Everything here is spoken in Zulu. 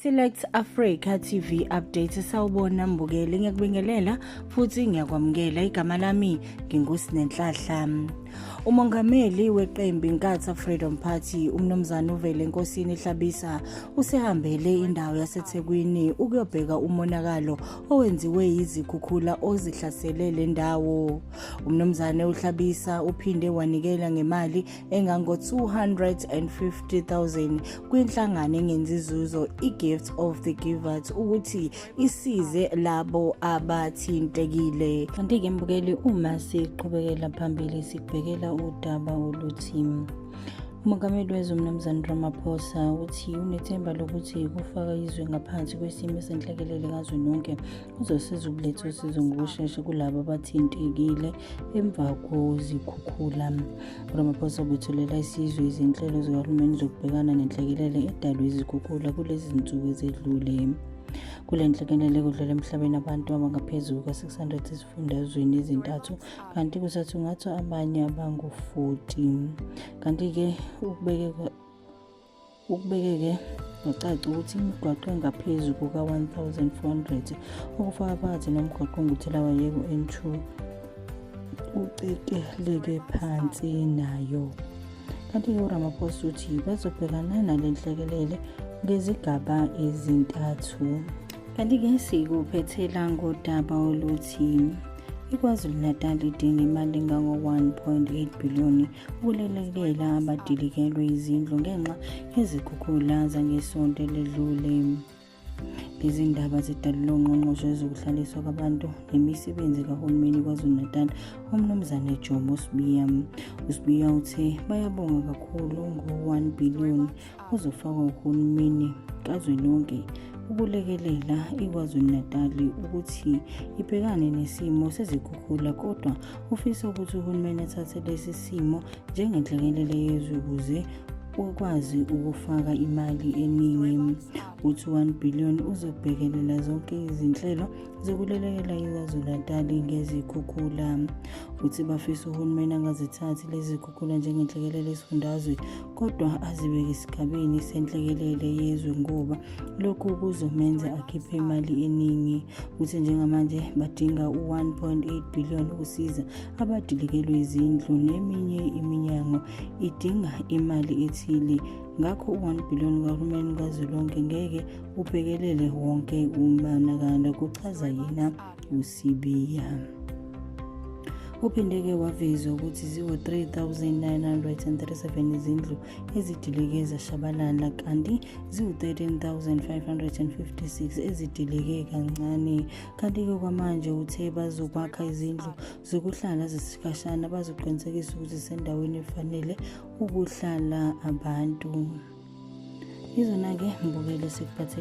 I-Select Africa TV update sawubona mbukeli, ngiyakubingelela futhi ngiyakwamukela. Igama lami nginguSinenhlahla. uMongameli weqembu Inkatha Freedom Party uMnumzane uVele Nkosini Hlabisa usehambele indawo yaseThekwini ukuyobheka umonakalo owenziwe yizikhukhula ozihlasele le ndawo. uMnumzane uHlabisa uphinde wanikela ngemali engango 250,000 kwinhlangano engenzizuzo iGift of the Givers ukuthi isize labo abathintekile. Kanti-ke mbukeli, uma siqhubekela phambili sibhekela udaba oluthi uMongameli wezwe uMnumzane Ramaphosa uthi unethemba lokuthi kufaka izwe ngaphansi kwesimo esenhlekelele kazwelonke kuzosiza ukuletha usizo ngokushesha kulabo abathintekile emva kwezikhukhula. uRamaphosa ubethulela isizwe izinhlelo zikahulumeni zokubhekana nenhlekelele edalwe izikhukhula kulezi zinsuku ezedlule. Kule nhlekelele kudlule emhlabeni abantu abangaphezulu ka-600 ezifundazweni ezintathu, kanti kusathungathwa abanye abangu-40. Kanti-ke ukubekeke kwacaca ukuthi imigwaqo engaphezu kuka-1,400 okufaka phakathi nomgwaqo onguThelawayeka N2 ucekeleke phansi nayo. Kanti-ke uRamaphosa uthi bazobhekana nale nhlekelele ngezigaba ezintathu. Kanti-ke sikuphethela ngodaba oluthi KwaZulu Natal idinga imali engango-1.8 billion ukulelekelela abadilikelwe izindlu ngenxa yezikhukhula zangesonto eledlule. Lezi ndaba zidalule uNgqongqoshe wezokuhlaliswa kwabantu nemisebenzi kahulumeni KwaZulu Natal uMnumzane Jomo Sibiya. uSibiya uthe bayabonga kakhulu ngo-1 billion uzofakwa uhulumeni kazwelonke ukulekelela iKwaZulu Natal ukuthi ibhekane nesimo sezikhukhula, kodwa ufisa ukuthi uhulumeni athathe lesi simo njengenhlekelele yezwe ukuze ukwazi ukufaka imali eningi. Uthi 1 billion uzobhekelela zonke izinhlelo zokulelekela iKwaZulu Natal ngezikhukhula. Uthi bafisa uhulumeni angazithathi lezi zikhukhula njengenhlekelele esifundazwe kodwa azibeke esigabeni senhlekelele yezwe ngoba lokhu kuzomenza akhiphe imali eningi. Uthi njengamanje badinga u-1.8 billion ukusiza abadilikelwe izindlu neminye iminyango idinga imali ethile. Ngakho u-1 billion kahulumeni kazwelonke ngeke ubhekelele wonke umonakalo, kuchaza yena uSibiya. Uphinde-ke waveza ukuthi ziwu-3,937 izindlu ezidilike zashabalala, kanti ziwu-13,556 ezidilike kancane. Kanti-ke kwamanje uthe bazokwakha izindlu zokuhlala zesikhashana bazoqinisekisa ukuthi zisendaweni efanele ukuhlala abantu. Izona-ke mbukele sikuphathele